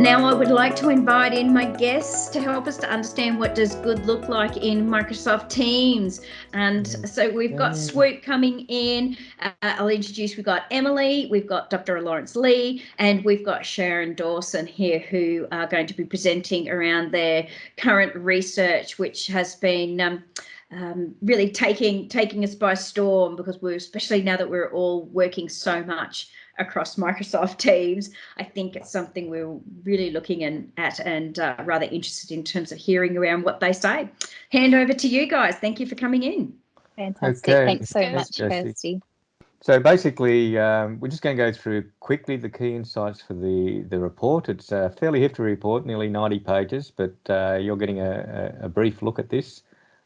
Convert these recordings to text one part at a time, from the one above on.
now I would like to invite in my guests to help us to understand what does good look like in Microsoft Teams. And so we've got SWOOP coming in. I'll introduce, we've got Emily, we've got Dr. Lawrence Lee, and we've got Sharon Dawson here who are going to be presenting around their current research, which has been really taking us by storm, because we're, especially now that we're all working so much across Microsoft Teams, I think it's something we're really looking at and rather interested in terms of hearing around what they say. Hand over to you guys. Thank you for coming in. Fantastic. Okay. Thanks so much, Kirsty. So basically, we're just going to go through quickly the key insights for the report. It's a fairly hefty report, nearly 90 pages, but you're getting a brief look at this.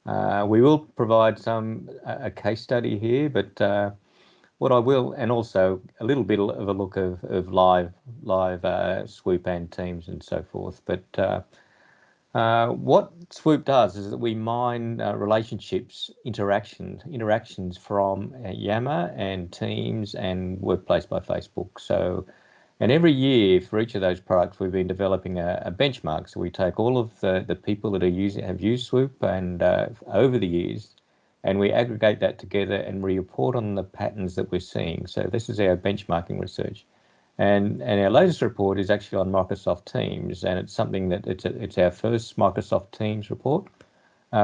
We will provide a case study here, but what I will, and also a little bit of a look of live SWOOP and Teams and so forth. But what SWOOP does is that we mine relationships, interactions from Yammer and Teams and Workplace by Facebook. So, and every year for each of those products, we've been developing a benchmark. So we take all of the people that have used SWOOP and over the years, and we aggregate that together and we report on the patterns that we're seeing. So this is our benchmarking research. And our latest report is actually on Microsoft Teams, and it's something that it's our first Microsoft Teams report.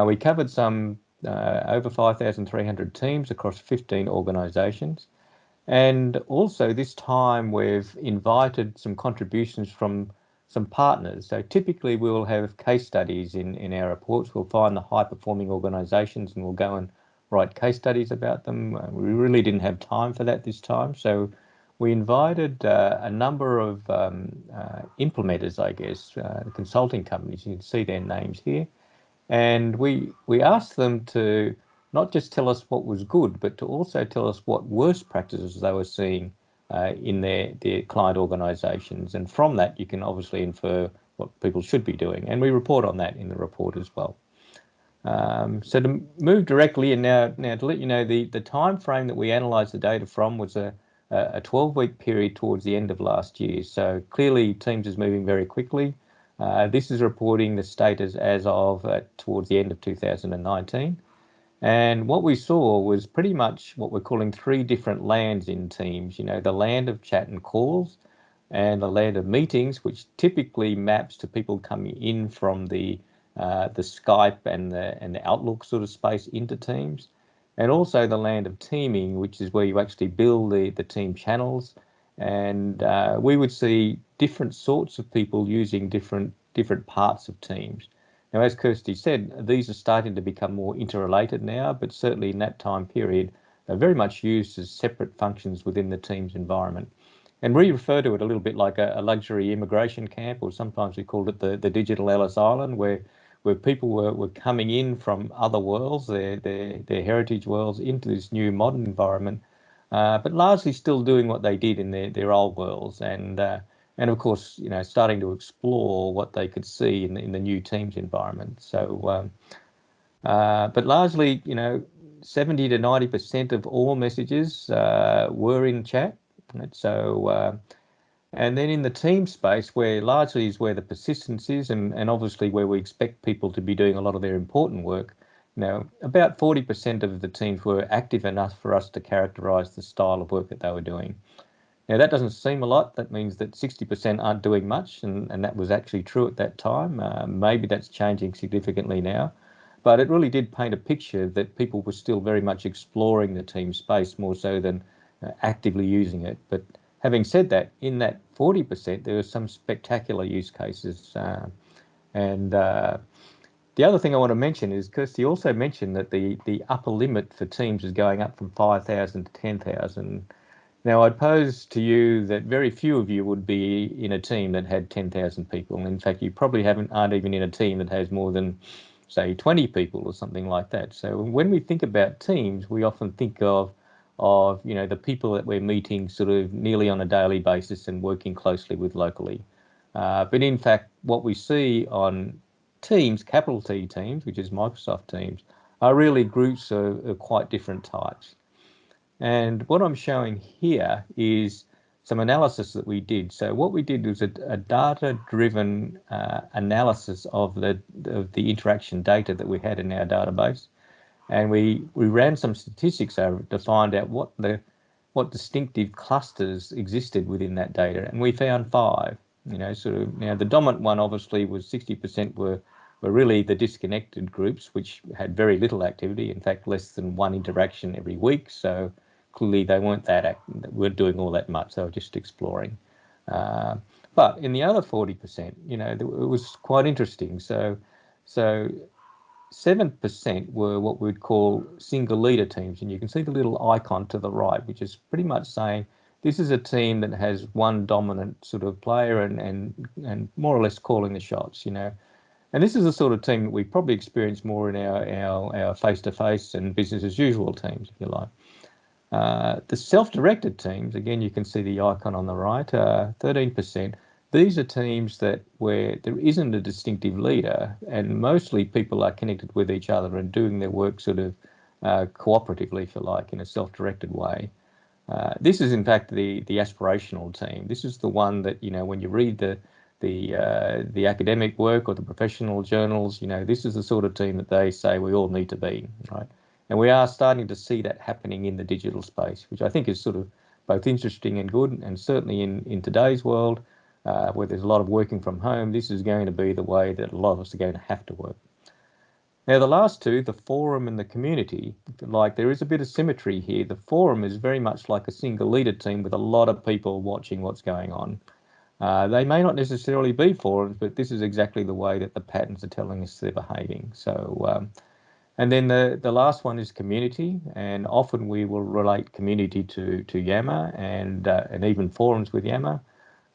We covered some over 5,300 teams across 15 organisations. And also this time we've invited some contributions from some partners. So typically we'll have case studies in our reports. We'll find the high performing organisations and we'll go and write case studies about them. We really didn't have time for that this time. So we invited a number of implementers, I guess, consulting companies. You can see their names here. And we asked them to not just tell us what was good, but to also tell us what worst practices they were seeing in their client organisations. And from that, you can obviously infer what people should be doing. And we report on that in the report as well. So to move directly in now to let you know, the time frame that we analysed the data from was a 12-week period towards the end of last year. So clearly Teams is moving very quickly. This is reporting the status as of towards the end of 2019. And what we saw was pretty much what we're calling 3 different lands in Teams. You know, the land of chat and calls, and the land of meetings, which typically maps to people coming in from the Skype and the Outlook sort of space into Teams, and also the land of teaming, which is where you actually build the team channels. And we would see different sorts of people using different parts of Teams. Now, as Kirsty said, these are starting to become more interrelated now, but certainly in that time period, they're very much used as separate functions within the Teams environment. And we refer to it a little bit like a luxury immigration camp, or sometimes we called it the digital Ellis Island, where people were coming in from other worlds, their heritage worlds, into this new modern environment, but largely still doing what they did in their old worlds. And of course, you know, starting to explore what they could see in the new Teams environment. So, but largely, you know, 70 to 90% of all messages were in chat. Right? So, and then in the team space, where largely is where the persistence is, and obviously where we expect people to be doing a lot of their important work. You know, about 40% of the teams were active enough for us to characterise the style of work that they were doing. Now, that doesn't seem a lot. That means that 60% aren't doing much, and that was actually true at that time. Maybe that's changing significantly now, but it really did paint a picture that people were still very much exploring the team space more so than actively using it. But having said that, in that 40%, there were some spectacular use cases. And the other thing I want to mention is, Kirsty also mentioned that the upper limit for Teams is going up from 5,000 to 10,000. Now, I'd pose to you that very few of you would be in a team that had 10,000 people. In fact, you probably aren't even in a team that has more than, say, 20 people or something like that. So when we think about teams, we often think of you know, the people that we're meeting sort of nearly on a daily basis and working closely with locally. But in fact, what we see on Teams, capital T Teams, which is Microsoft Teams, are really groups of quite different types. And what I'm showing here is some analysis that we did. So what we did was a data-driven analysis of the interaction data that we had in our database, and we ran some statistics over it to find out what distinctive clusters existed within that data, and we found 5. The dominant one obviously was 60% were really the disconnected groups, which had very little activity. In fact, less than 1 interaction every week. So clearly they weren't doing all that much. They were just exploring. But in the other 40%, it was quite interesting. So 7% were what we'd call single leader teams, and you can see the little icon to the right, which is pretty much saying this is a team that has one dominant sort of player and more or less calling the shots. And this is the sort of team that we probably experience more in our face-to-face and business as usual teams, if you like. The self-directed teams, again, you can see the icon on the right, 13%. These are teams where there isn't a distinctive leader, and mostly people are connected with each other and doing their work sort of cooperatively, if you like, in a self-directed way. This is in fact the aspirational team. This is the one that, when you read the academic work or the professional journals, this is the sort of team that they say we all need to be, right? And we are starting to see that happening in the digital space, which I think is sort of both interesting and good. And certainly in today's world, where there's a lot of working from home, this is going to be the way that a lot of us are going to have to work. Now, the last two, the forum and the community, there is a bit of symmetry here. The forum is very much like a single leader team with a lot of people watching what's going on. They may not necessarily be forums, but this is exactly the way that the patterns are telling us they're behaving. So, and then the last one is community, and often we will relate community to Yammer and even forums with Yammer.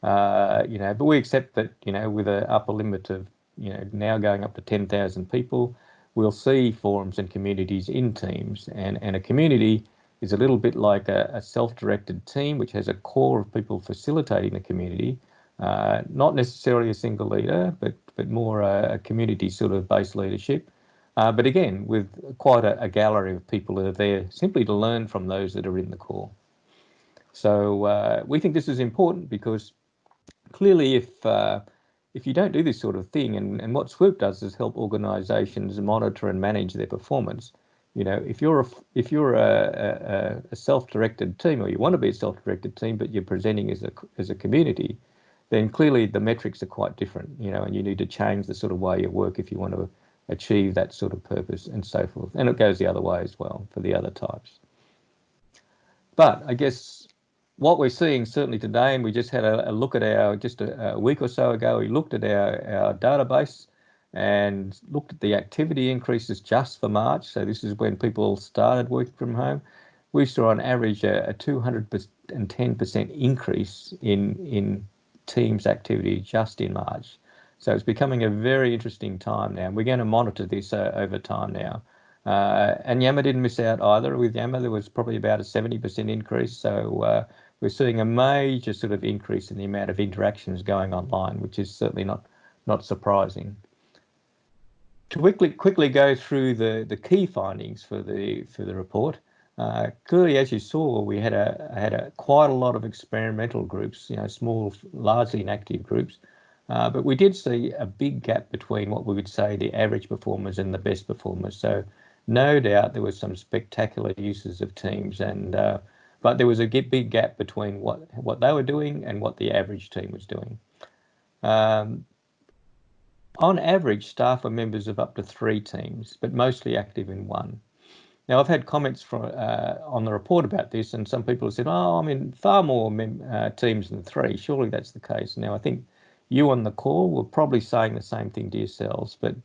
But we accept that, with an upper limit of, now going up to 10,000 people, we'll see forums and communities in teams, and a community is a little bit like a self-directed team, which has a core of people facilitating the community, not necessarily a single leader, but more a community sort of based leadership. But again, with quite a gallery of people that are there simply to learn from those that are in the core. So we think this is important because clearly if you don't do this sort of thing, and what SWOOP does is help organisations monitor and manage their performance. If you're a self-directed team, or you want to be a self-directed team, but you're presenting as a community, then clearly the metrics are quite different, and you need to change the sort of way you work if you want to achieve that sort of purpose and so forth. And it goes the other way as well for the other types. But I guess what we're seeing certainly today, and we just had a look at just a week or so ago, we looked at our database and looked at the activity increases just for March. So this is when people started working from home. We saw on average a 210% increase in Teams activity just in March. So it's becoming a very interesting time now. We're going to monitor this over time now. And Yammer didn't miss out either. With Yammer, there was probably about a 70% increase. So we're seeing a major sort of increase in the amount of interactions going online, which is certainly not surprising. To quickly go through the key findings for the report. Clearly, as you saw, we had quite a lot of experimental groups, small, largely inactive groups. But we did see a big gap between what we would say the average performers and the best performers. So no doubt there was some spectacular uses of Teams, but there was a big gap between what they were doing and what the average team was doing. On average, staff are members of up to 3 teams, but mostly active in 1. Now, I've had comments on the report about this, and some people have said, oh, I'm in far more teams than 3. Surely that's the case. Now, I think you on the call were probably saying the same thing to yourselves, but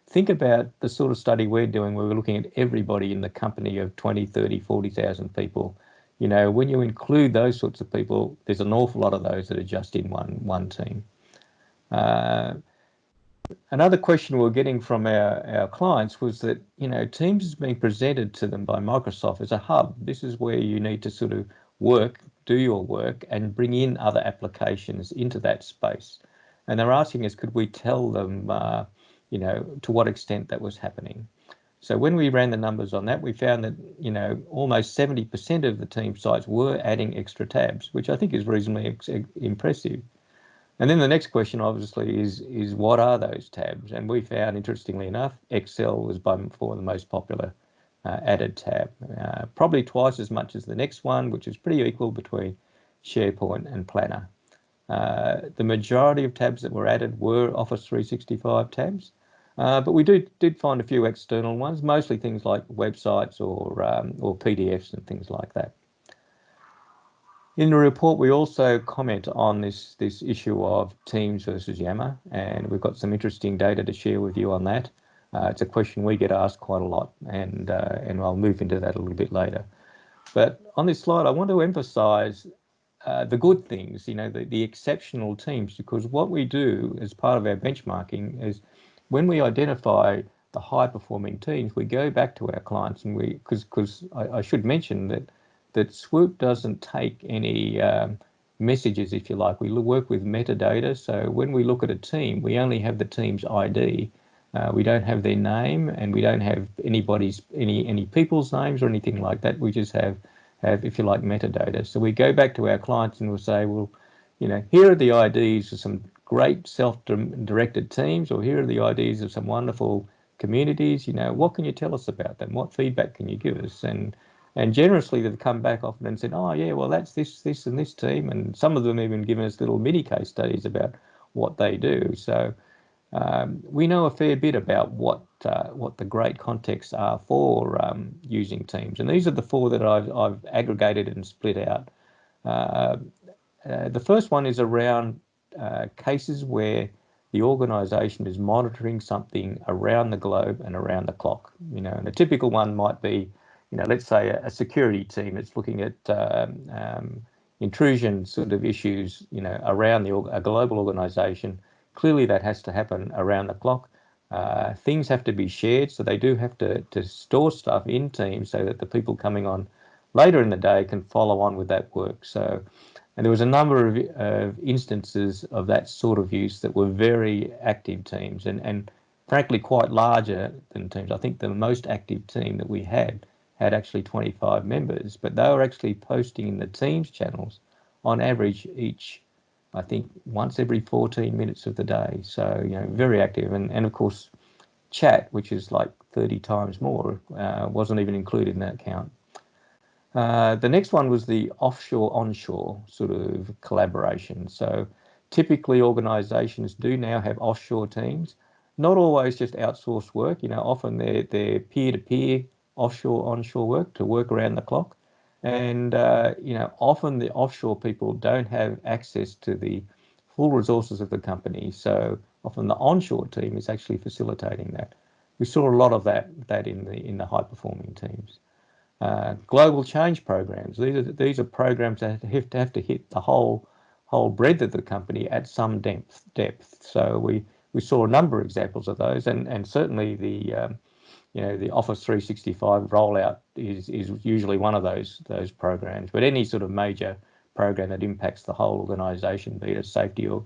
think about the sort of study we're doing where we're looking at everybody in the company of 20, 30, 40,000 people. When you include those sorts of people, there's an awful lot of those that are just in one team. Another question we were getting from our clients was that, Teams is being presented to them by Microsoft as a hub. This is where you need to sort of do your work and bring in other applications into that space. And they're asking us, could we tell them, to what extent that was happening? So when we ran the numbers on that, we found that, you know, almost 70% of the team sites were adding extra tabs, which I think is reasonably impressive. And then the next question, obviously, is what are those tabs? And we found, interestingly enough, Excel was by far the most popular added tab, probably twice as much as the next one, which is pretty equal between SharePoint and Planner. The majority of tabs that were added were Office 365 tabs. But we did find a few external ones, mostly things like websites or PDFs and things like that. In the report, we also comment on this issue of Teams versus Yammer, and we've got some interesting data to share with you on that. It's a question we get asked quite a lot, and I'll move into that a little bit later. But on this slide, I want to emphasize the good things, you know, the exceptional teams, because what we do as part of our benchmarking is when we identify the high-performing teams, we go back to our clients, and because I should mention that SWOOP doesn't take any messages, if you like. We work with metadata, so when we look at a team, we only have the team's ID. We don't have their name, and we don't have any people's names or anything like that. We just have, if you like, metadata. So we go back to our clients and we'll say, well, you know, here are the IDs of some great self-directed teams, or here are the IDs of some wonderful communities. You know, what can you tell us about them? What feedback can you give us? And generously they've come back often and said, oh yeah, well that's this and this team, and some of them even given us little mini case studies about what they do. So we know a fair bit about what the great contexts are for using Teams, and these are the four that I've aggregated and split out. The first one is around cases where the organisation is monitoring something around the globe and around the clock. You know, and a typical one might be, you know, let's say a security team that's looking at intrusion sort of issues, you know, around a global organisation. Clearly that has to happen around the clock. Things have to be shared, so they do have to store stuff in Teams so that the people coming on later in the day can follow on with that work. So, and there was a number of instances of that sort of use that were very active teams, and frankly quite larger than teams. I think the most active team that we had actually 25 members, but they were actually posting in the Teams channels on average each, I think, once every 14 minutes of the day. So, you know, very active. And of course, chat, which is like 30 times more, wasn't even included in that count. The next one was the offshore-onshore sort of collaboration. So typically organisations do now have offshore teams, not always just outsourced work. You know, often they're peer-to-peer offshore-onshore work to work around the clock. And, you know, often the offshore people don't have access to the full resources of the company. So often the onshore team is actually facilitating that. We saw a lot of that in the high-performing teams. Global change programs. These are programs that have to hit the whole breadth of the company at some depth. So we saw a number of examples of those, and certainly the you know, the Office 365 rollout is usually one of those programs. But any sort of major program that impacts the whole organisation, be it a safety or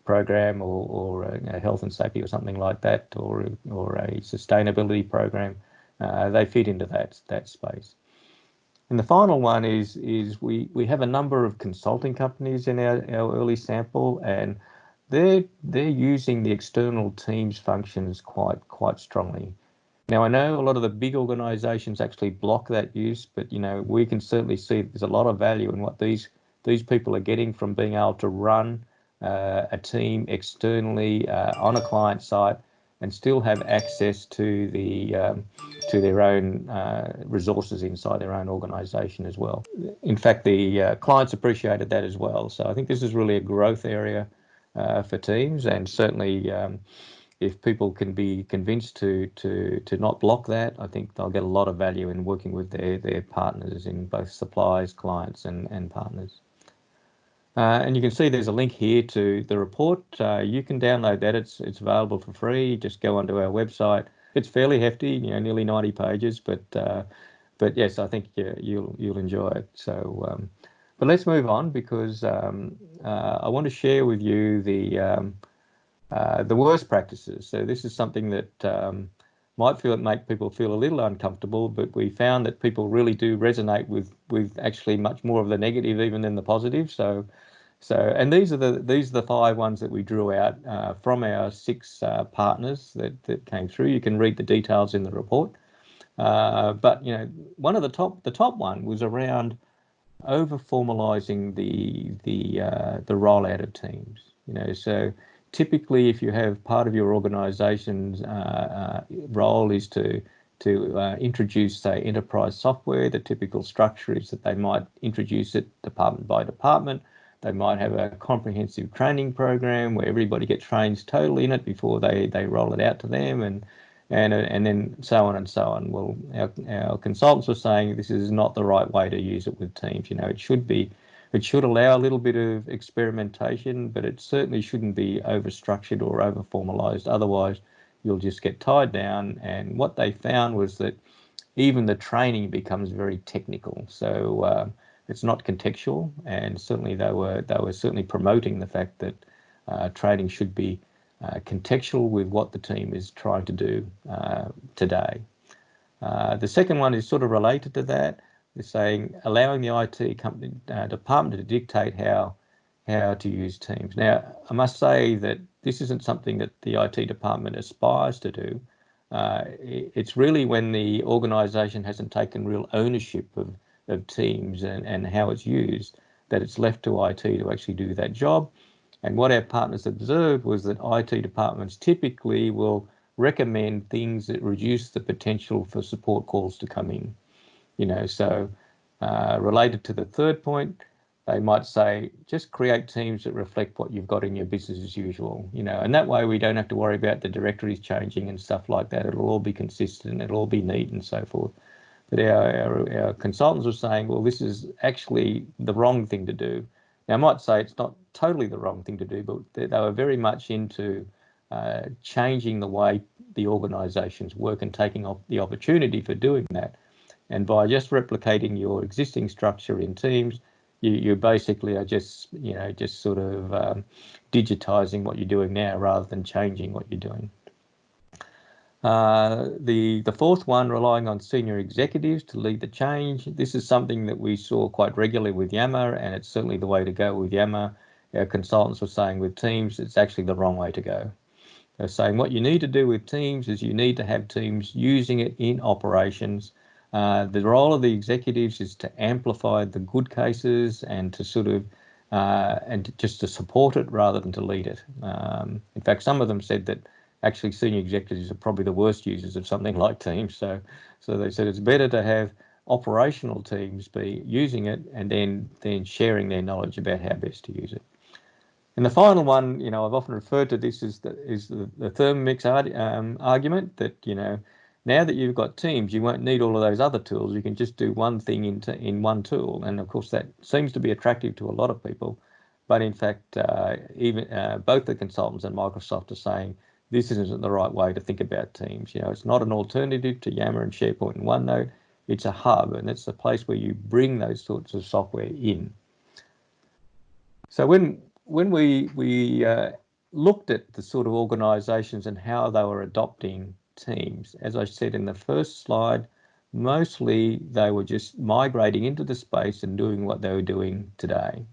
program or you know, health and safety or something like that, or a sustainability program, they fit into that space. And the final one is we have a number of consulting companies in our early sample, and they're using the external Teams functions quite strongly. Now, I know a lot of the big organisations actually block that use, but you know, we can certainly see there's a lot of value in what these people are getting from being able to run a team externally on a client site and still have access to their own resources inside their own organisation as well. In fact, the clients appreciated that as well. So I think this is really a growth area for Teams, and certainly if people can be convinced to not block that, I think they'll get a lot of value in working with their partners in both suppliers, clients, and partners. And you can see there's a link here to the report. You can download that. It's available for free. Just go onto our website. It's fairly hefty, you know, nearly 90 pages, but yes, I think you'll enjoy it. So, but let's move on, because I want to share with you the worst practices. So this is something that might make people feel a little uncomfortable, but we found that people really do resonate with actually much more of the negative even than the positive. So and these are the 5 ones that we drew out from our 6 partners that came through. You can read the details in the report. But you know, one of the top one was around over formalizing the rollout of teams. You know, so typically, if you have part of your organization's role is to introduce, say, enterprise software, the typical structure is that they might introduce it department by department. They might have a comprehensive training program where everybody gets trained totally in it before they roll it out to them, and then so on and so on. Well, our consultants were saying this is not the right way to use it with teams. You know, it should allow a little bit of experimentation, but it certainly shouldn't be over-structured or over-formalized. Otherwise, you'll just get tied down. And what they found was that even the training becomes very technical. So it's not contextual, and certainly they were certainly promoting the fact that training should be contextual with what the team is trying to do today. The second one is sort of related to that. They're saying allowing the IT company department to dictate how to use Teams. Now, I must say that this isn't something that the IT department aspires to do. It's really when the organisation hasn't taken real ownership of Teams and how it's used, that it's left to IT to actually do that job. And what our partners observed was that IT departments typically will recommend things that reduce the potential for support calls to come in. You know, so related to the third point, they might say, just create teams that reflect what you've got in your business as usual, you know, and that way we don't have to worry about the directories changing and stuff like that. It'll all be consistent, it'll all be neat and so forth. But our consultants were saying, well, this is actually the wrong thing to do. Now, I might say it's not totally the wrong thing to do, but they were very much into changing the way the organisations work and taking the opportunity for doing that. And by just replicating your existing structure in Teams, you basically are just sort of digitising what you're doing now rather than changing what you're doing. The fourth one, relying on senior executives to lead the change. This is something that we saw quite regularly with Yammer, and it's certainly the way to go with Yammer. Our consultants were saying with Teams, it's actually the wrong way to go. They're saying what you need to do with Teams is you need to have teams using it in operations. The role of the executives is to amplify the good cases and to sort of just to support it rather than to lead it. In fact, some of them said that actually senior executives are probably the worst users of something like Teams. So they said it's better to have operational teams be using it and then sharing their knowledge about how best to use it. And the final one, you know, I've often referred to this as the Thermomix argument that, you know, now that you've got Teams, you won't need all of those other tools. You can just do one thing in one tool. And of course, that seems to be attractive to a lot of people. But in fact, even both the consultants and Microsoft are saying this isn't the right way to think about Teams. You know, it's not an alternative to Yammer and SharePoint and OneNote. It's a hub, and it's a place where you bring those sorts of software in. So when we looked at the sort of organisations and how they were adopting Teams, as I said in the first slide, mostly they were just migrating into the space and doing what they were doing today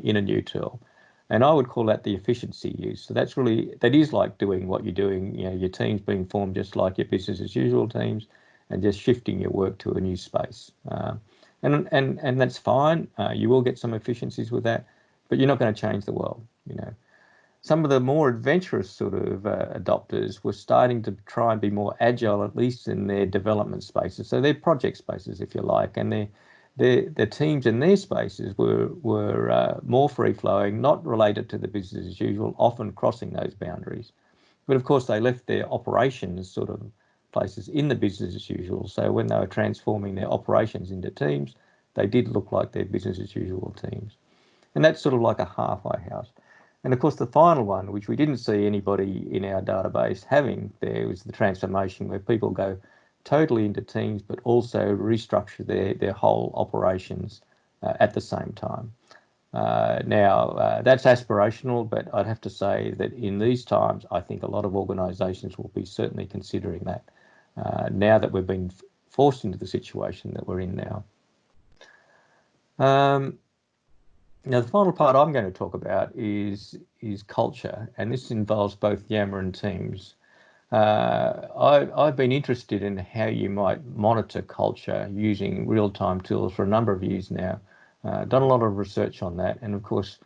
in a new tool. And I would call that the efficiency use. So that is like doing what you're doing, you know, your teams being formed just like your business as usual teams and just shifting your work to a new space. And that's fine. You will get some efficiencies with that, but you're not going to change the world, you know. Some of the more adventurous sort of adopters were starting to try and be more agile, at least in their development spaces. So their project spaces, if you like, and their teams in their spaces were more free-flowing, not related to the business as usual, often crossing those boundaries. But of course, they left their operations sort of places in the business as usual. So when they were transforming their operations into teams, they did look like their business as usual teams. And that's sort of like a halfway house. And of course, the final one, which we didn't see anybody in our database having there, was the transformation where people go totally into teams, but also restructure their whole operations at the same time. Now, that's aspirational, but I'd have to say that in these times, I think a lot of organisations will be certainly considering that. now that we've been forced into the situation that we're in now. Now, the final part I'm going to talk about is culture, and this involves both Yammer and Teams. I've been interested in how you might monitor culture using real-time tools for a number of years now. Done a lot of research on that, and of course,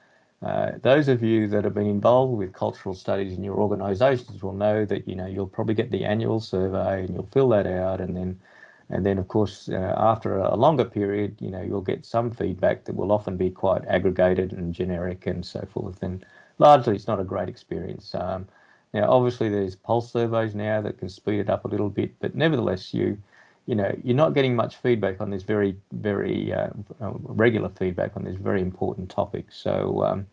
those of you that have been involved with cultural studies in your organisations will know that you'll probably get the annual survey and you'll fill that out, and then of course after a longer period, you'll get some feedback that will often be quite aggregated and generic and so forth, and largely it's not a great experience. Now, obviously, there's pulse surveys now that can speed it up a little bit, but nevertheless, you're not getting much feedback on this very regular feedback on this very important topic. So,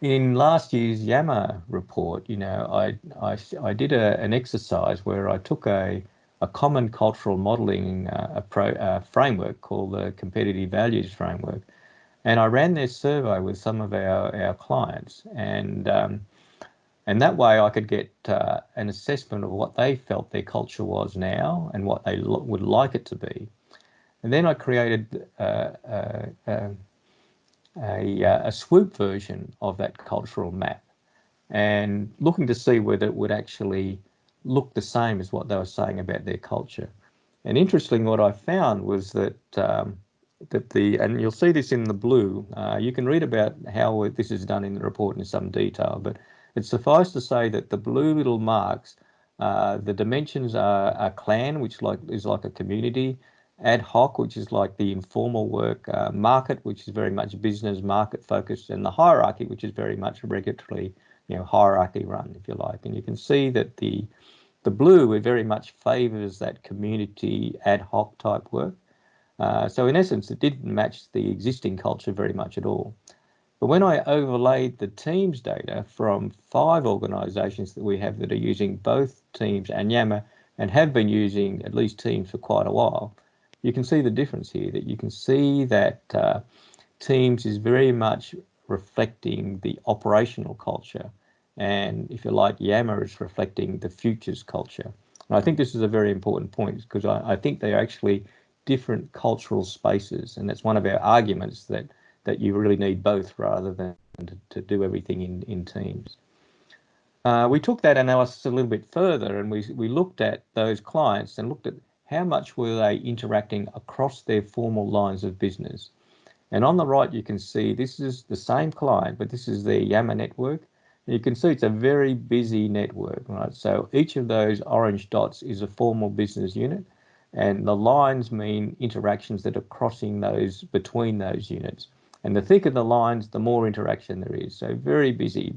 in last year's Yammer report, I did an exercise where I took a common cultural modelling framework called the Competitive Values Framework, and I ran this survey with some of our clients, and that way I could get an assessment of what they felt their culture was now and what they would like it to be. And then I created a SWOOP version of that cultural map, and looking to see whether it would actually look the same as what they were saying about their culture. And interestingly, what I found was that and you'll see this in the blue, you can read about how this is done in the report in some detail, but it suffices to say that the blue little marks, the dimensions are clan, which is like a community, ad hoc, which is like the informal work, market, which is very much business market focused, and the hierarchy, which is very much regulatory, hierarchy run, if you like. And you can see that the blue, it very much favours that community ad hoc type work. So in essence, it didn't match the existing culture very much at all. But when I overlaid the Teams data from 5 organisations that we have that are using both Teams and Yammer and have been using at least Teams for quite a while, you can see the difference here, that you can see that Teams is very much reflecting the operational culture, and if you like, Yammer is reflecting the futures culture. And I think this is a very important point, because I think they're actually different cultural spaces, and that's one of our arguments that you really need both rather than to do everything in Teams. We took that analysis a little bit further, and we looked at those clients and looked at how much were they interacting across their formal lines of business. And on the right, you can see this is the same client, but this is their Yammer network. And you can see it's a very busy network, right? So each of those orange dots is a formal business unit, and the lines mean interactions that are crossing those between those units. And the thicker the lines, the more interaction there is. So very busy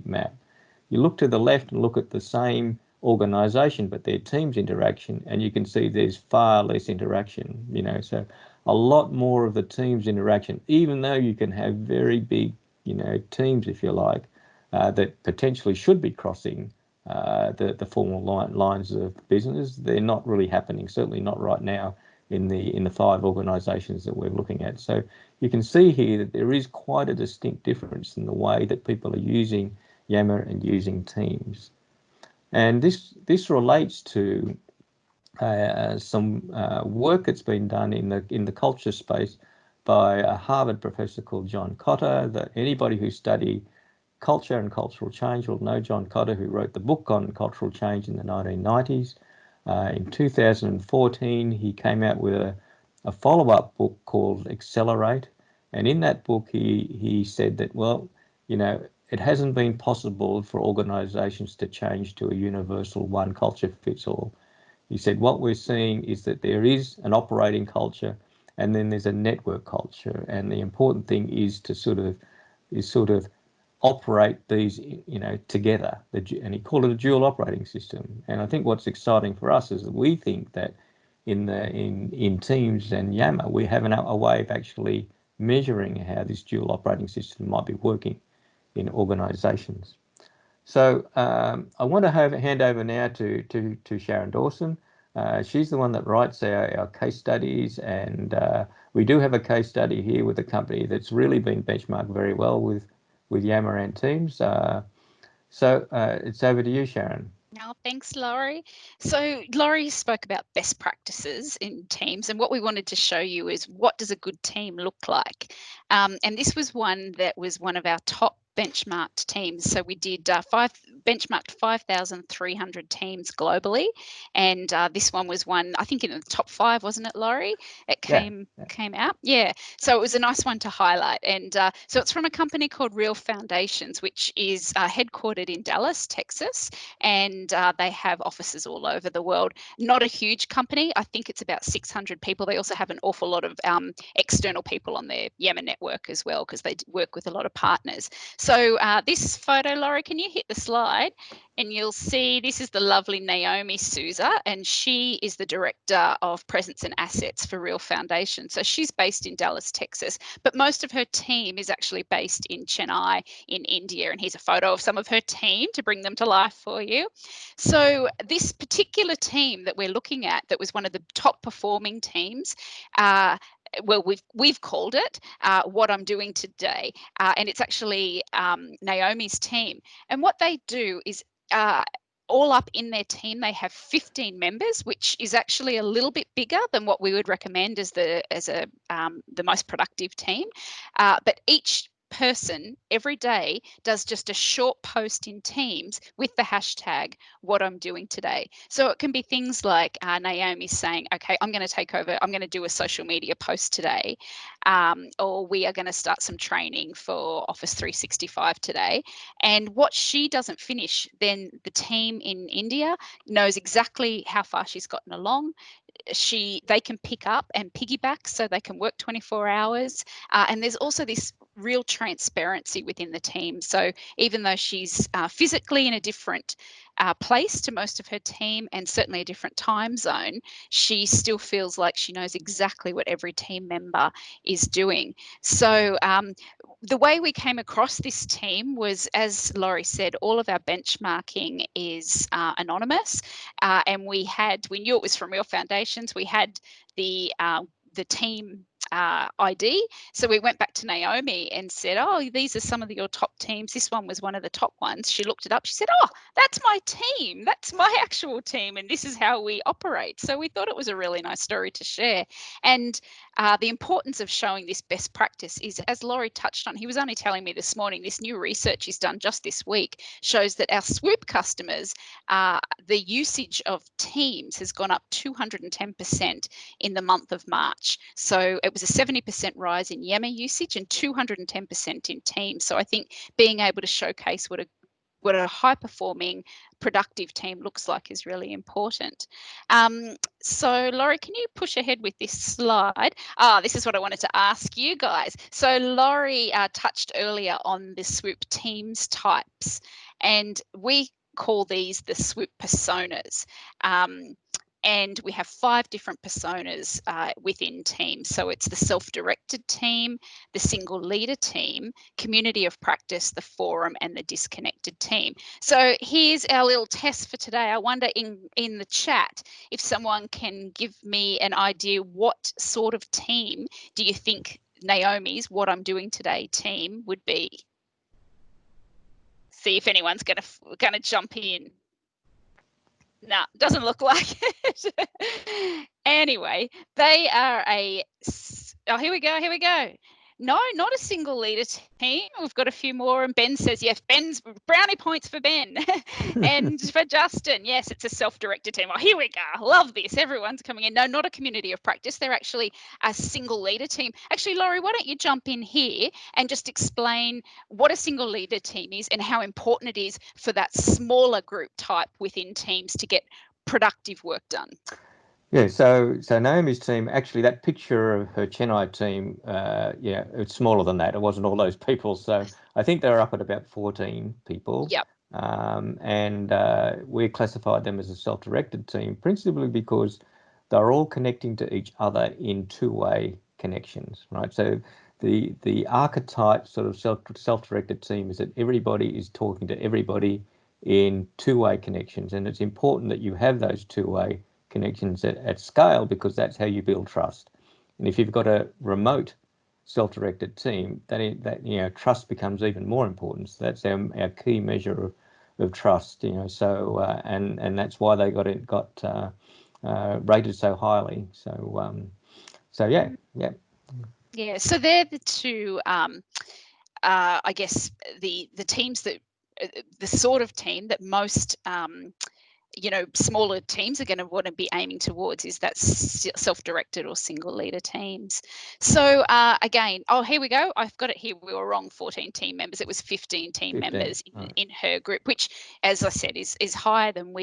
map. You look to the left and look at the same organisation, but their Teams interaction, and you can see there's far less interaction, so a lot more of the Teams interaction, even though you can have very big, teams, if you like, that potentially should be crossing the formal lines of business. They're not really happening, certainly not right now in the 5 organisations that we're looking at. So you can see here that there is quite a distinct difference in the way that people are using Yammer and using Teams. And this relates to some work that's been done in the culture space by a Harvard professor called John Kotter. That anybody who studied culture and cultural change will know John Kotter, who wrote the book on cultural change in the 1990s. In 2014, he came out with a follow-up book called Accelerate, and in that book he said that, well, it hasn't been possible for organisations to change to a universal one culture fits all. He said what we're seeing is that there is an operating culture, and then there's a network culture, and the important thing is to sort of operate these, together. And he called it a dual operating system. And I think what's exciting for us is that we think that in Teams and Yammer, we have a way of actually measuring how this dual operating system might be working in organisations. So I want to hand over now to Sharon Dawson. She's the one that writes our case studies, and we do have a case study here with a company that's really been benchmarked very well with Yammer and Teams. So it's over to you, Sharon. No, thanks, Laurie. So Laurie spoke about best practices in teams, and what we wanted to show you is what does a good team look like. And this was one that was one of our top benchmarked teams. So we did benchmarked 5,300 teams globally, and this one was one, I think, in the top 5, wasn't it, Laurie? It came out. Yeah. So it was a nice one to highlight. And so it's from a company called Real Foundations, which is headquartered in Dallas, Texas, and they have offices all over the world. Not a huge company. I think it's about 600 people. They also have an awful lot of external people on their Yammer network as well, because they work with a lot of partners. So this photo, Laurie, can you hit the slide? And you'll see this is the lovely Naomi Souza, and she is the Director of Presence and Assets for Real Foundation. So she's based in Dallas, Texas, but most of her team is actually based in Chennai in India. And here's a photo of some of her team to bring them to life for you. So this particular team that we're looking at, that was one of the top performing teams, well, we've called it What I'm Doing Today, and it's actually Naomi's team. And what they do is all up in their team, they have 15 members, which is actually a little bit bigger than what we would recommend as the most productive team. But each person every day does just a short post in Teams with the hashtag what I'm doing today. So it can be things like Naomi saying, okay, I'm going to take over, I'm going to do a social media post today, or we are going to start some training for Office 365 today. And what she doesn't finish, then the team in India knows exactly how far she's gotten along. They can pick up and piggyback, so they can work 24 hours. And there's also this real transparency within the team. So even though she's physically in a different place to most of her team, and certainly a different time zone, she still feels like she knows exactly what every team member is doing. So the way we came across this team was, as Laurie said, all of our benchmarking is anonymous, and we knew it was from Real Foundations. We had the team ID. So we went back to Naomi and said, oh, these are some of your top teams. This one was one of the top ones. She looked it up. She said, oh, that's my team. That's my actual team. And this is how we operate. So we thought it was a really nice story to share. And the importance of showing this best practice is, as Laurie touched on, he was only telling me this morning, this new research he's done just this week shows that our SWOOP customers, the usage of Teams has gone up 210% in the month of March. So it was a 70% rise in Yammer usage and 210% in Teams. So I think being able to showcase what a high-performing, productive team looks like is really important. So Laurie, can you push ahead with this slide? This is what I wanted to ask you guys. So Laurie touched earlier on the SWOOP Teams types, and we call these the SWOOP personas. And we have 5 different personas within teams. So it's the self-directed team, the single leader team, community of practice, the forum, and the disconnected team. So here's our little test for today. I wonder in the chat if someone can give me an idea, what sort of team do you think Naomi's What I'm Doing Today team would be? See if anyone's gonna jump in. No, doesn't look like it. Anyway, they are here we go. No, not a single leader team. We've got a few more, and Ben says yes. Ben's brownie points for Ben. And for Justin, yes, it's a self-directed team. Oh, here we go. Love this. Everyone's coming in. No, not a community of practice. They're actually a single leader team. Actually, Laurie, why don't you jump in here and just explain what a single leader team is and how important it is for that smaller group type within teams to get productive work done. Yeah, so Naomi's team, actually that picture of her Chennai team, it's smaller than that. It wasn't all those people. So I think they're up at about 14 people. Yep. And we classified them as a self-directed team, principally because they're all connecting to each other in two-way connections, right? So the archetype sort of self-directed team is that everybody is talking to everybody in two-way connections. And it's important that you have those two-way connections at scale, because that's how you build trust. And if you've got a remote self-directed team, that trust becomes even more important. So that's our key measure of trust, so and that's why they got rated so highly. So yeah. So they're the two I guess the teams that the sort of team that most smaller teams are going to want to be aiming towards is that self-directed or single leader teams. So again, here we go. I've got it here. We were wrong. 14 team members. It was 15 team members in her group, which, as I said, is higher than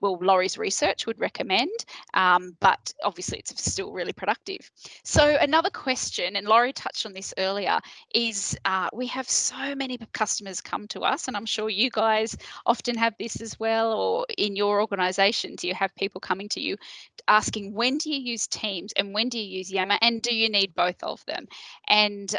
Laurie's research would recommend. But obviously, it's still really productive. So another question, and Laurie touched on this earlier, is we have so many customers come to us, and I'm sure you guys often have this as well, or in your organizations, you have people coming to you asking, when do you use Teams and when do you use Yammer, and do you need both of them? And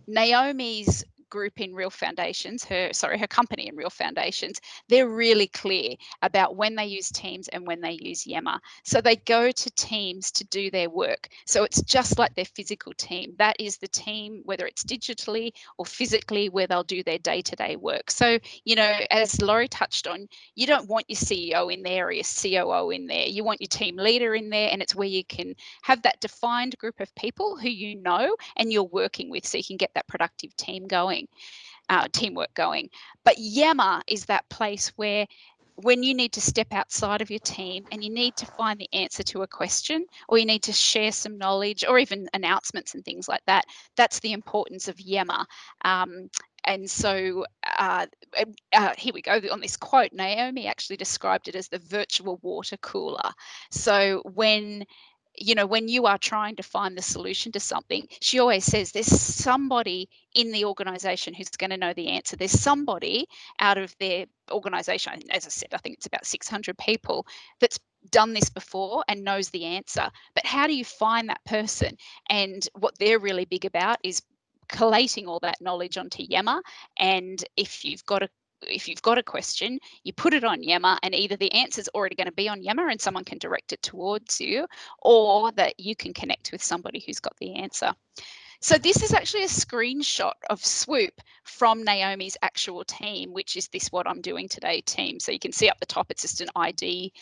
Naomi's group in Real Foundations, her company in Real Foundations, they're really clear about when they use Teams and when they use Yammer. So they go to Teams to do their work. So it's just like their physical team. That is the team, whether it's digitally or physically, where they'll do their day-to-day work. So, as Laurie touched on, you don't want your CEO in there or your COO in there. You want your team leader in there, and it's where you can have that defined group of people who and you're working with, so you can get that productive teamwork going. But Yammer is that place where when you need to step outside of your team and you need to find the answer to a question, or you need to share some knowledge or even announcements and things like that, that's the importance of Yammer. And so here we go on this quote. Naomi actually described it as the virtual water cooler. So when you are trying to find the solution to something, she always says there's somebody in the organization who's going to know the answer. There's somebody out of their organization, as I said, I think it's about 600 people, that's done this before and knows the answer. But how do you find that person? And what they're really big about is collating all that knowledge onto Yammer. And if you've got a question, you put it on Yammer, and either the answer is already going to be on Yammer and someone can direct it towards you, or that you can connect with somebody who's got the answer. So this is actually a screenshot of SWOOP from Naomi's actual team, which is what I'm doing today team. So you can see up the top, it's just an ID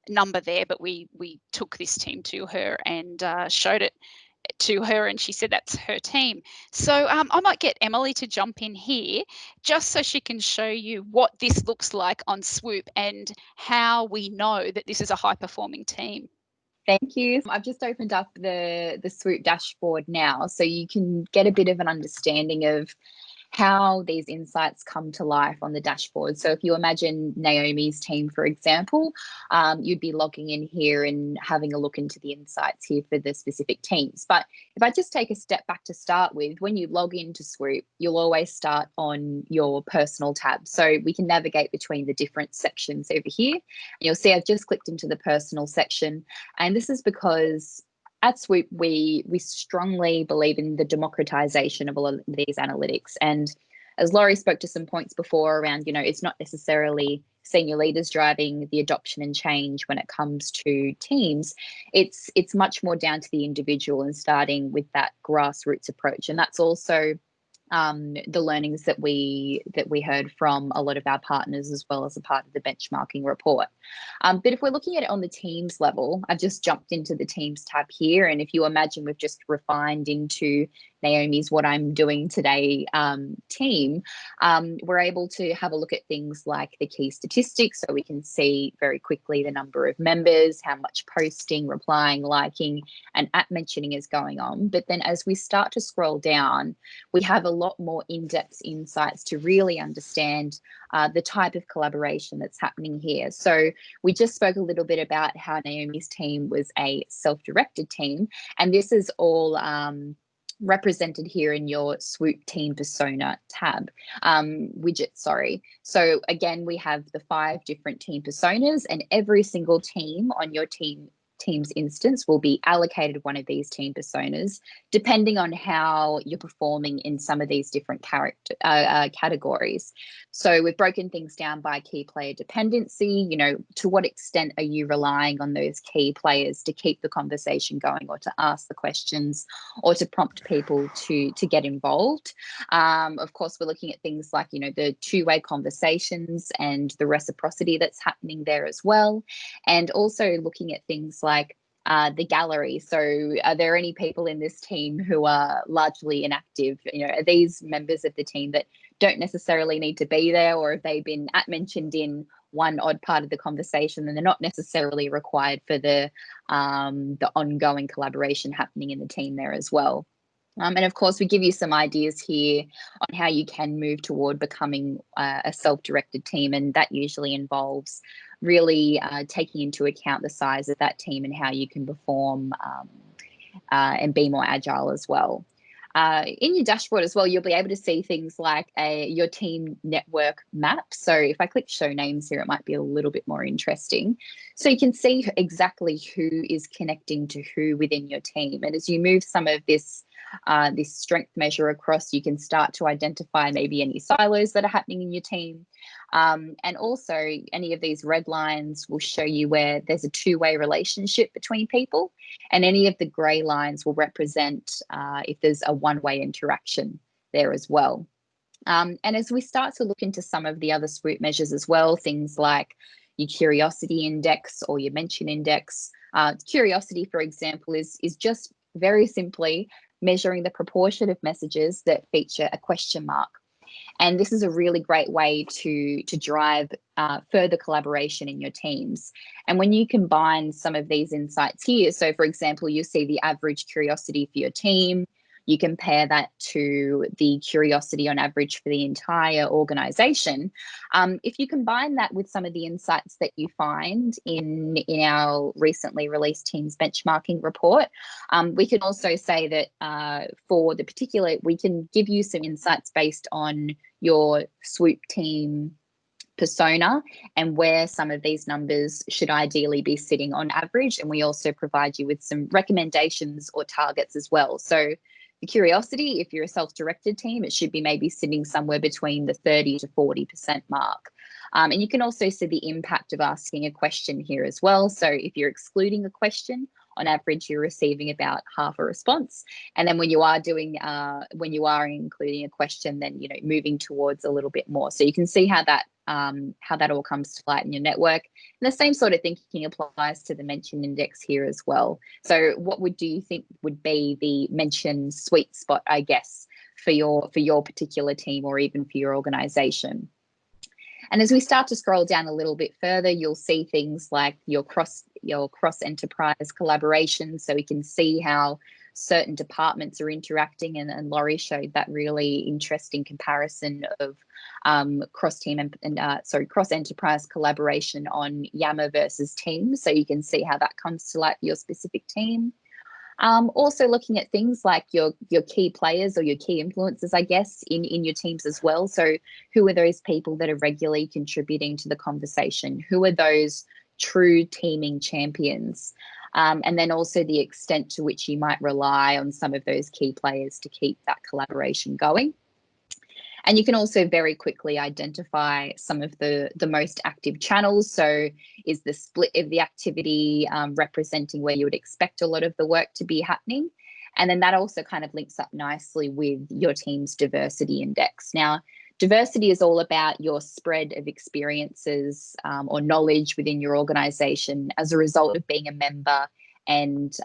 number there, but we took this team to her and showed it to her, and she said that's her team. So I might get Emily to jump in here just so she can show you what this looks like on SWOOP and how we know that this is a high performing team. Thank you. I've just opened up the SWOOP dashboard now, so you can get a bit of an understanding of how these insights come to life on the dashboard. So if you imagine Naomi's team, for example, you'd be logging in here and having a look into the insights here for the specific teams. But if I just take a step back to start with, when you log into SWOOP, you'll always start on your personal tab. So we can navigate between the different sections over here. And you'll see I've just clicked into the personal section. And this is because at SWOOP, we strongly believe in the democratization of a lot of these analytics. And as Laurie spoke to some points before around, it's not necessarily senior leaders driving the adoption and change when it comes to teams. It's much more down to the individual and starting with that grassroots approach. And that's also the learnings that we heard from a lot of our partners, as well as a part of the benchmarking report. But if we're looking at it on the teams level, I've just jumped into the teams tab here. And if you imagine we've just refined into Naomi's What I'm Doing Today team, we're able to have a look at things like the key statistics, so we can see very quickly the number of members, how much posting, replying, liking, and app mentioning is going on. But then as we start to scroll down, we have a lot more in-depth insights to really understand the type of collaboration that's happening here. So we just spoke a little bit about how Naomi's team was a self-directed team, and this is all represented here in your SWOOP team persona tab widget, sorry. So again, we have the 5 different team personas, and every single team on your team Teams instance will be allocated one of these team personas, depending on how you're performing in some of these different categories. So we've broken things down by key player dependency. You know, to what extent are you relying on those key players to keep the conversation going, or to ask the questions, or to prompt people to get involved? Of course, we're looking at things like, you know, the two-way conversations and the reciprocity that's happening there as well. And also looking at things like the gallery. So are there any people in this team who are largely inactive? You know, are these members of the team that don't necessarily need to be there, or have they been mentioned in one odd part of the conversation and they're not necessarily required for the ongoing collaboration happening in the team there as well? And of course, we give you some ideas here on how you can move toward becoming a self-directed team, and that usually involves really taking into account the size of that team and how you can perform and be more agile as well. In your dashboard as well, you'll be able to see things like your team network map. So if I click show names here, it might be a little bit more interesting. So you can see exactly who is connecting to who within your team. And as you move some of this strength measure across, you can start to identify maybe any silos that are happening in your team. And also any of these red lines will show you where there's a two-way relationship between people, and any of the gray lines will represent if there's a one-way interaction there as well. And as we start to look into some of the other SWOOP measures as well, things like your curiosity index or your mention index. Curiosity, for example, is just very simply measuring the proportion of messages that feature a question mark. And this is a really great way to drive further collaboration in your teams. And when you combine some of these insights here, so for example, you see the average curiosity for your team, you compare that to the curiosity on average for the entire organization. If you combine that with some of the insights that you find in our recently released Teams benchmarking report, we can also say that for the particular, we can give you some insights based on your SWOOP team persona and where some of these numbers should ideally be sitting on average. And we also provide you with some recommendations or targets as well. So the curiosity, if you're a self-directed team, it should be maybe sitting somewhere between the 30 to 40% mark. And you can also see the impact of asking a question here as well. So if you're excluding a question, on average, you're receiving about half a response. And then when you are including a question, then, you know, moving towards a little bit more. So you can see how that all comes to light in your network. And the same sort of thinking applies to the mention index here as well. So what do you think would be the mention sweet spot, I guess, for your particular team or even for your organization? And as we start to scroll down a little bit further, you'll see things like your cross enterprise collaboration. So we can see how certain departments are interacting, and Laurie showed that really interesting comparison of cross enterprise collaboration on Yammer versus Teams. So you can see how that comes to light for your specific team. Also looking at things like your key players or your key influencers, I guess, in your teams as well. So who are those people that are regularly contributing to the conversation? Who are those true teaming champions? And then also the extent to which you might rely on some of those key players to keep that collaboration going. And you can also very quickly identify some of the most active channels. So is the split of the activity representing where you would expect a lot of the work to be happening? And then that also kind of links up nicely with your team's diversity index. Now, diversity is all about your spread of experiences or knowledge within your organization as a result of being a member, and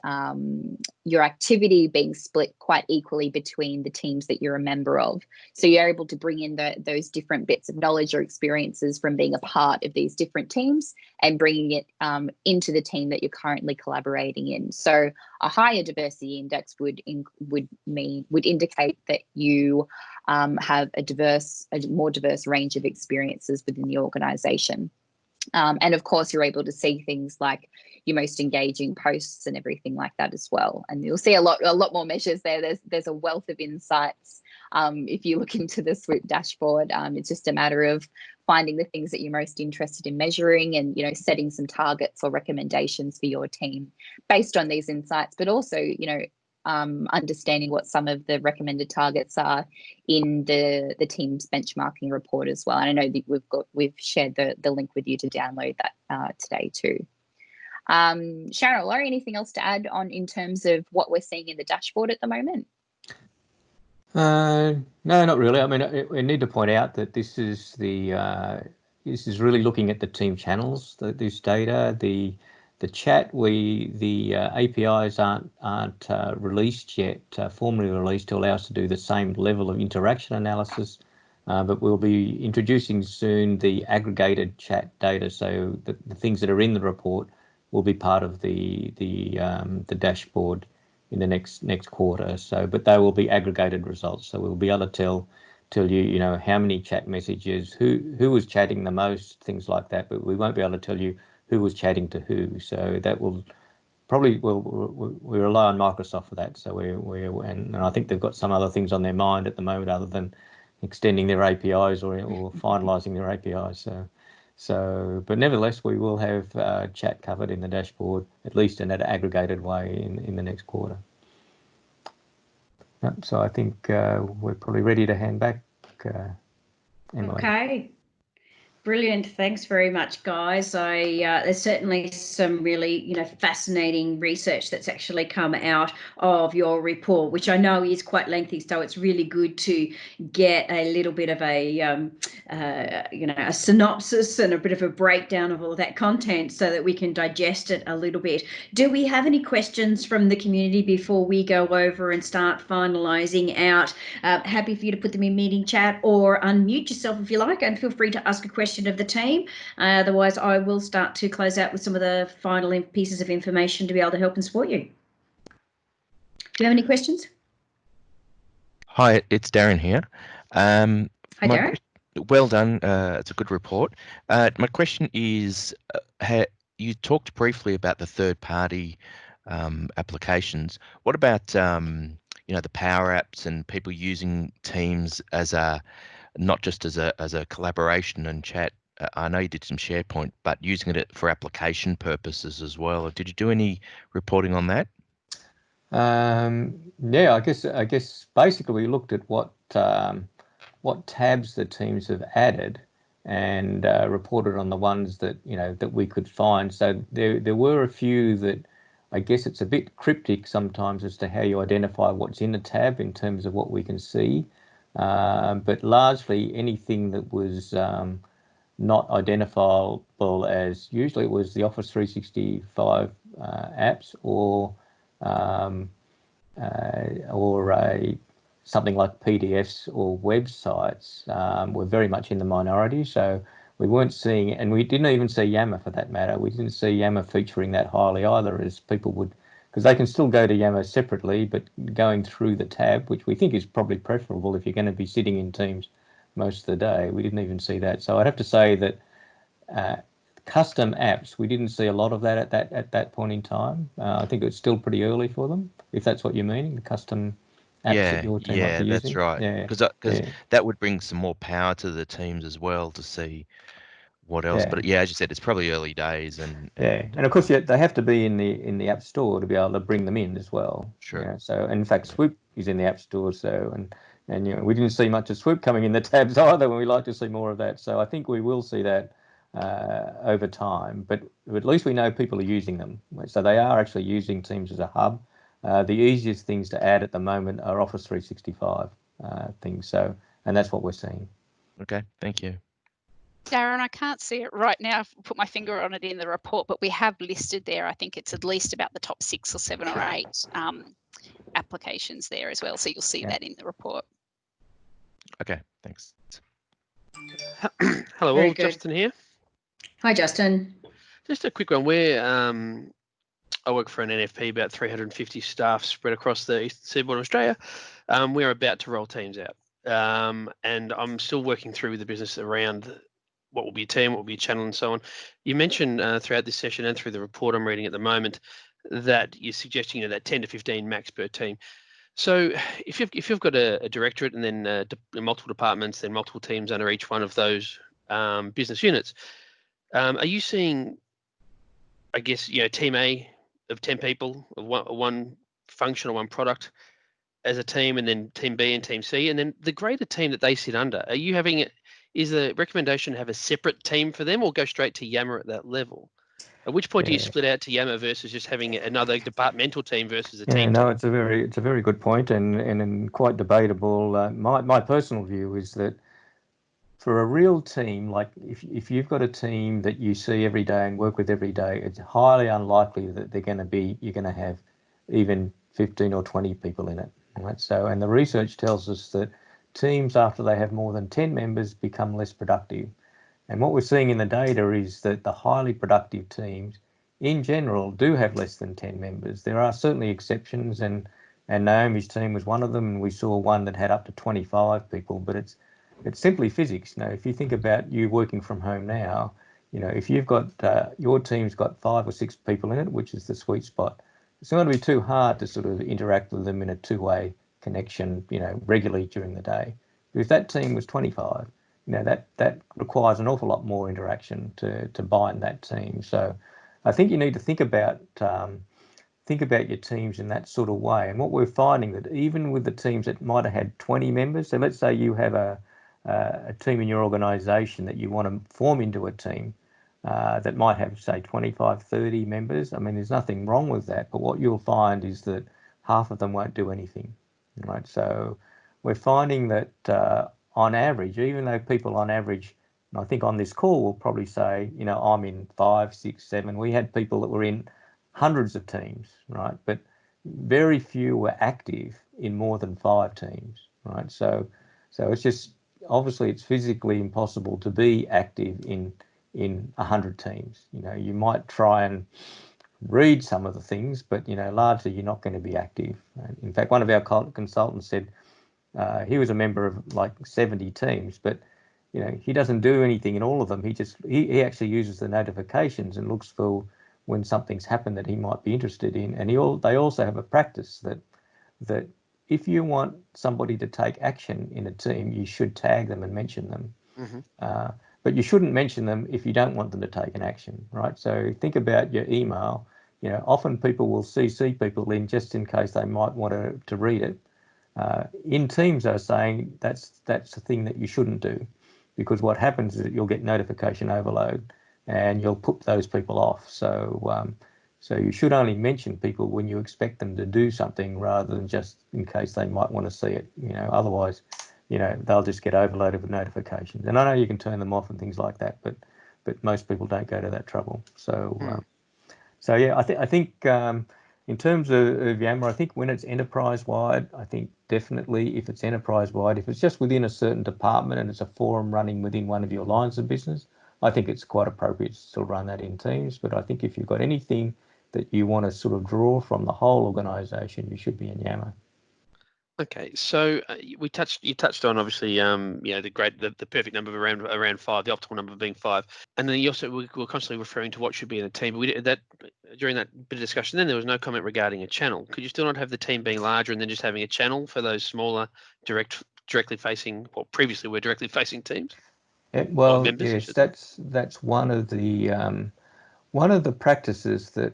your activity being split quite equally between the teams that you're a member of. So you're able to bring in those different bits of knowledge or experiences from being a part of these different teams and bringing it into the team that you're currently collaborating in. So a higher diversity index would indicate that you have a more diverse range of experiences within the organization. And of course, you're able to see things like your most engaging posts and everything like that as well. And you'll see a lot more measures there. There's a wealth of insights. If you look into the SWOOP dashboard, it's just a matter of finding the things that you're most interested in measuring, and setting some targets or recommendations for your team based on these insights, but also understanding what some of the recommended targets are in the team's benchmarking report as well. And I know that we've shared the link with you to download that today too. Sharon or Laurie, anything else to add on in terms of what we're seeing in the dashboard at the moment? No, not really. I mean, we need to point out that this is really looking at the team channels. This data, the chat, the APIs aren't released yet, formally released, to allow us to do the same level of interaction analysis. But we'll be introducing soon the aggregated chat data, so the things that are in the report will be part of the dashboard in the next quarter. So, but they will be aggregated results. So we'll be able to tell you, how many chat messages, who was chatting the most, things like that. But we won't be able to tell you who was chatting to who. So that will probably we rely on Microsoft for that. So and I think they've got some other things on their mind at the moment other than extending their APIs or finalising their APIs. So, but nevertheless, we will have chat covered in the dashboard, at least in that aggregated way, in the next quarter. So I think we're probably ready to hand back, Emily. Okay. Brilliant. Thanks very much, guys. There's certainly some really, fascinating research that's actually come out of your report, which I know is quite lengthy. So it's really good to get a little bit of a synopsis and a bit of a breakdown of all that content so that we can digest it a little bit. Do we have any questions from the community before we go over and start finalising out? Happy for you to put them in meeting chat or unmute yourself if you like, and feel free to ask a question of the team. Otherwise, I will start to close out with some of the final pieces of information to be able to help and support you. Do you have any questions? Hi, it's Darren here. Hi, Darren. Well done. It's a good report. My question is, you talked briefly about the third-party applications. What about the Power Apps and people using Teams as not just as a collaboration and chat? I know you did some SharePoint, but using it for application purposes as well. Did you do any reporting on that? Yeah, I guess basically we looked at what tabs the teams have added and reported on the ones that that we could find. So there were a few that I guess it's a bit cryptic sometimes as to how you identify what's in a tab in terms of what we can see. But largely anything that was not identifiable as, usually it was the Office 365 apps or something like PDFs or websites were very much in the minority. So we weren't seeing, and we didn't even see Yammer for that matter. We didn't see Yammer featuring that highly either, as people would, because they can still go to Yammer separately, but going through the tab, which we think is probably preferable if you're going to be sitting in Teams most of the day. We didn't even see that. So I'd have to say that custom apps, we didn't see a lot of that at that point in time. I think it's still pretty early for them, if that's what you're meaning, the custom apps that your team might be using. That's right. Because that would bring some more power to the teams as well to see what else. Yeah. But yeah, as you said, it's probably early days. And of course, they have to be in the App Store to be able to bring them in as well. Sure. So in fact, SWOOP is in the App Store. So and we didn't see much of SWOOP coming in the tabs either. When we like to see more of that. So I think we will see that over time. But at least we know people are using them. So they are actually using Teams as a hub. The easiest things to add at the moment are Office 365 things. So, and that's what we're seeing. Okay, thank you. Darren, I can't see it right now. I've put my finger on it in the report, but we have listed there, I think it's at least about the top 6 or 7 or 8 applications there as well. So you'll see that in the report. Okay, thanks. Hello, Very all. good. Justin here. Hi, Justin. Just a quick one. I work for an NFP, about 350 staff spread across the eastern seaboard of Australia. We're about to roll Teams out. And I'm still working through with the business around what will be a team, what will be a channel, and so on. You mentioned throughout this session and through the report I'm reading at the moment that you're suggesting that 10 to 15 max per team. So if you've got a directorate and then multiple departments, then multiple teams under each one of those business units, are you seeing, I guess, team A of 10 people, of one function or one product as a team, and then team B and team C, and then the greater team that they sit under? Are you having it? Is the recommendation to have a separate team for them, or go straight to Yammer at that level? At which point do you split out to Yammer versus just having another departmental team versus a team? No, it's a very good point, and quite debatable. My personal view is that for a real team, like if you've got a team that you see every day and work with every day, it's highly unlikely that you're going to have even 15 or 20 people in it. Right? So, and the research tells us that teams, after they have more than 10 members, become less productive. And what we're seeing in the data is that the highly productive teams, in general, do have less than 10 members. There are certainly exceptions, and Naomi's team was one of them, and we saw one that had up to 25 people, but it's simply physics. If you think about you working from home now, if you've got your team's got 5 or 6 people in it, which is the sweet spot, it's not going to be too hard to sort of interact with them in a two-way connection, regularly during the day. But if that team was 25, that requires an awful lot more interaction to bind that team. So I think you need to think about your teams in that sort of way. And what we're finding, that even with the teams that might have had 20 members, so let's say you have a team in your organization that you want to form into a team that might have, say, 25, 30 members. I mean, there's nothing wrong with that, but what you'll find is that half of them won't do anything, right? So we're finding that on average, even though people on average, and I think on this call will probably say, I'm in 5, 6, 7. We had people that were in hundreds of teams, right? But very few were active in more than 5 teams, right? So it's just, obviously it's physically impossible to be active in 100 teams. You might try and read some of the things, but largely you're not going to be active. In fact, one of our consultants said he was a member of like 70 teams, but he doesn't do anything in all of them. He actually uses the notifications and looks for when something's happened that he might be interested in. And they also have a practice that if you want somebody to take action in a team, you should tag them and mention them. Mm-hmm. But you shouldn't mention them if you don't want them to take an action, right? So think about your email. Often people will CC people in just in case they might want to read it. In Teams, they're saying that's the thing that you shouldn't do, because what happens is that you'll get notification overload and you'll put those people off. So you should only mention people when you expect them to do something, rather than just in case they might want to see it. Otherwise, they'll just get overloaded with notifications. And I know you can turn them off and things like that, but most people don't go to that trouble. So yeah, I think in terms of Yammer, I think when it's enterprise-wide, I think definitely if it's enterprise-wide, if it's just within a certain department and it's a forum running within one of your lines of business, I think it's quite appropriate to still run that in Teams. But I think if you've got anything that you want to sort of draw from the whole organisation, you should be in Yammer. Okay, so you touched on obviously the perfect number of around 5, the optimal number being 5, and then you also were constantly referring to what should be in a team. But during that bit of discussion, then there was no comment regarding a channel. Could you still not have the team being larger and then just having a channel for those smaller directly facing, well, previously were directly facing teams? Well, members, yes, that's one of the practices that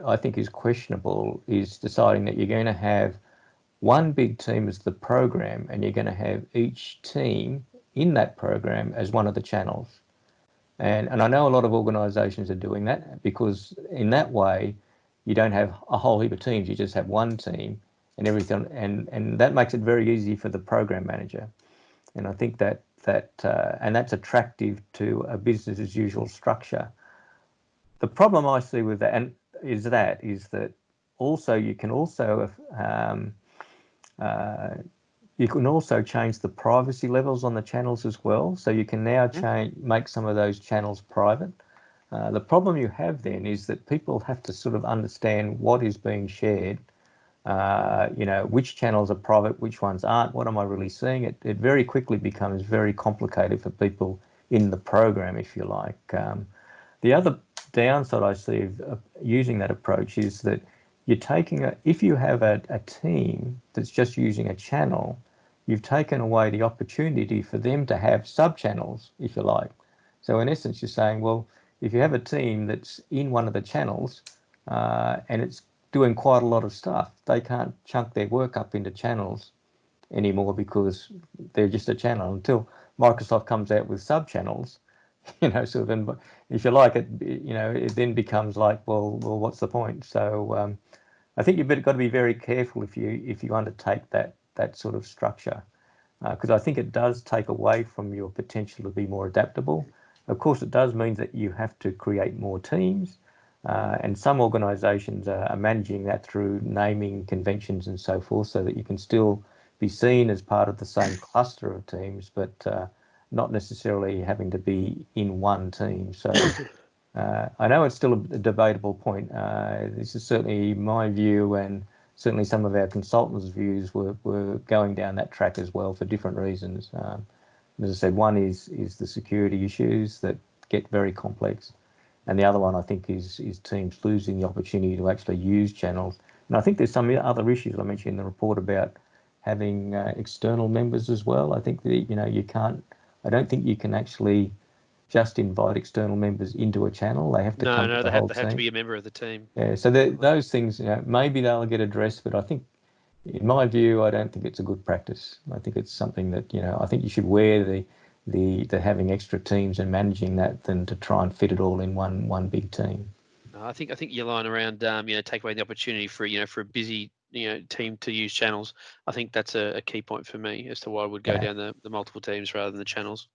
I think is questionable, is deciding that you're going to have one big team as the program, and you're going to have each team in that program as one of the channels. And I know a lot of organizations are doing that, because in that way you don't have a whole heap of teams, you just have one team and everything, and that makes it very easy for the program manager. And I think that and that's attractive to a business as usual structure. The problem I see with that is that also you can also change the privacy levels on the channels as well. So you can now make some of those channels private. The problem you have then is that people have to sort of understand what is being shared. Which channels are private, which ones aren't, what am I really seeing? It very quickly becomes very complicated for people in the program, if you like. The other downside I see of using that approach is that you're taking if you have a team that's just using a channel, you've taken away the opportunity for them to have sub-channels, if you like. So in essence, you're saying, well, if you have a team that's in one of the channels and it's doing quite a lot of stuff, they can't chunk their work up into channels anymore because they're just a channel until Microsoft comes out with sub-channels. Sort of, if you like it, it then becomes like, well, what's the point? So I think you've got to be very careful if you undertake that sort of structure, because I think it does take away from your potential to be more adaptable. Of course, it does mean that you have to create more teams, and some organisations are managing that through naming conventions and so forth, so that you can still be seen as part of the same cluster of teams, but not necessarily having to be in one team. So I know it's still a debatable point. This is certainly my view, and certainly some of our consultants' views were going down that track as well for different reasons. As I said, one is the security issues that get very complex, and the other one I think is teams losing the opportunity to actually use channels. And I think there's some other issues I mentioned in the report about having external members as well. I think that you can't. I don't think you can actually just invite external members into a channel. They have to come to the whole team. They have to be a member of the team. Yeah, so those things, maybe they'll get addressed, but I think, in my view, I don't think it's a good practice. I think it's something that, I think you should wear the having extra teams and managing that than to try and fit it all in one big team. I think your line around, take away the opportunity for for a busy team to use channels. I think that's a key point for me as to why I would go down the multiple teams rather than the channels.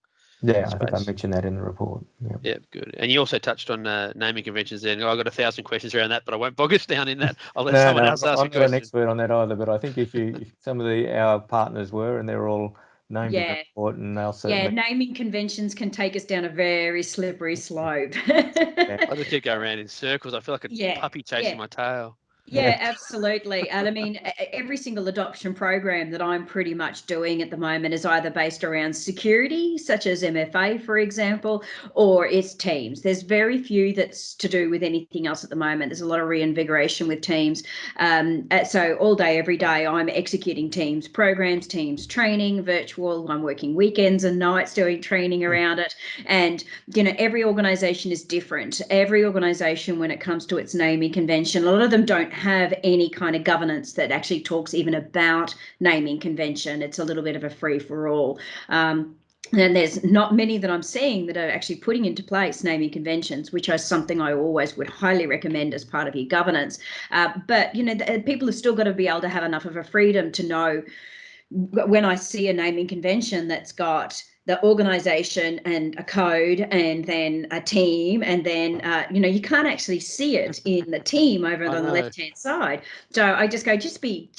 Yeah, I think I mentioned that in the report. Yeah, good. And you also touched on naming conventions there. I've got 1,000 questions around that, but I won't bog us down in that. I'll let someone else ask a question. I'm not an expert on that either, but I think if some of our partners were, and they're all named in the report, and they'll certainly... Yeah, naming conventions can take us down a very slippery slope. I just keep going around in circles. I feel like a puppy chasing my tail. Yeah, absolutely. And I mean, every single adoption program that I'm pretty much doing at the moment is either based around security, such as MFA, for example, or it's teams. There's very few that's to do with anything else at the moment. There's a lot of reinvigoration with teams. So all day, every day, I'm executing teams programs, teams training, virtual. I'm working weekends and nights doing training around it. And, every organization is different. Every organization, when it comes to its naming convention, a lot of them don't have any kind of governance that actually talks even about naming convention. It's a little bit of a free for all. And there's not many that I'm seeing that are actually putting into place naming conventions, which is something I always would highly recommend as part of your governance. But, people have still got to be able to have enough of a freedom to know when I see a naming convention that's got the organization and a code and then a team, and then you can't actually see it in the team over on the left hand side. So I just go, just be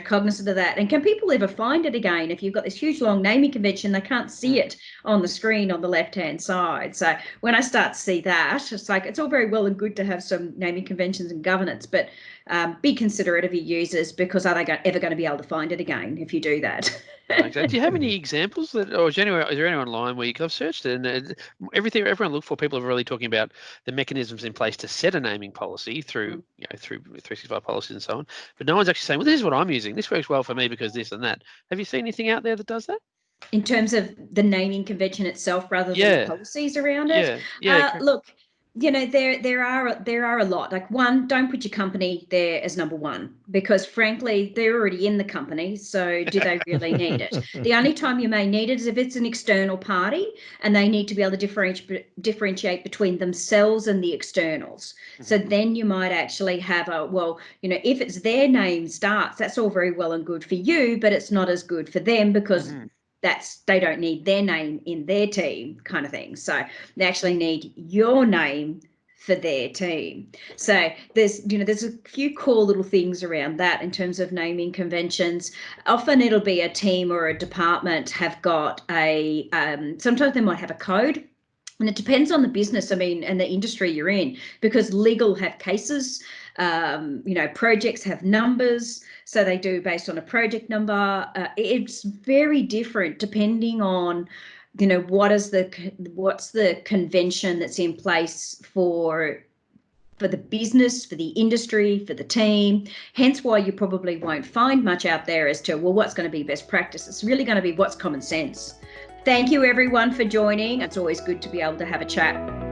cognizant of that. And can people ever find it again? If you've got this huge long naming convention, they can't see it on the screen on the left hand side. So when I start to see that, it's like, it's all very well and good to have some naming conventions and governance, but be considerate of your users, because are they ever going to be able to find it again if you do that? Exactly. Do you have any examples or is there any online where I've searched it and everyone looked for, people are really talking about the mechanisms in place to set a naming policy through through 365 policies and so on, but no one's actually saying, well, this is what I'm using, this works well for me because this and that. Have you seen anything out there that does that in terms of the naming convention itself rather than the policies around it? Look, there are a lot. Like, one, don't put your company there as number one, because frankly, they're already in the company. So do they really need it? The only time you may need it is if it's an external party and they need to be able to differentiate between themselves and the externals. So then you might actually have if it's their name starts, that's all very well and good for you, but it's not as good for them because they don't need their name in their team, kind of thing. So they actually need your name for their team. So there's a few cool little things around that in terms of naming conventions. Often it'll be a team or a department have got sometimes they might have a code. And it depends on the business, and the industry you're in, because legal have cases, projects have numbers, so they do based on a project number. It's very different depending on you know, what's the convention that's in place for the business, for the industry, for the team. Hence why you probably won't find much out there as to, well, what's going to be best practice. It's really going to be what's common sense. Thank you everyone for joining. It's always good to be able to have a chat.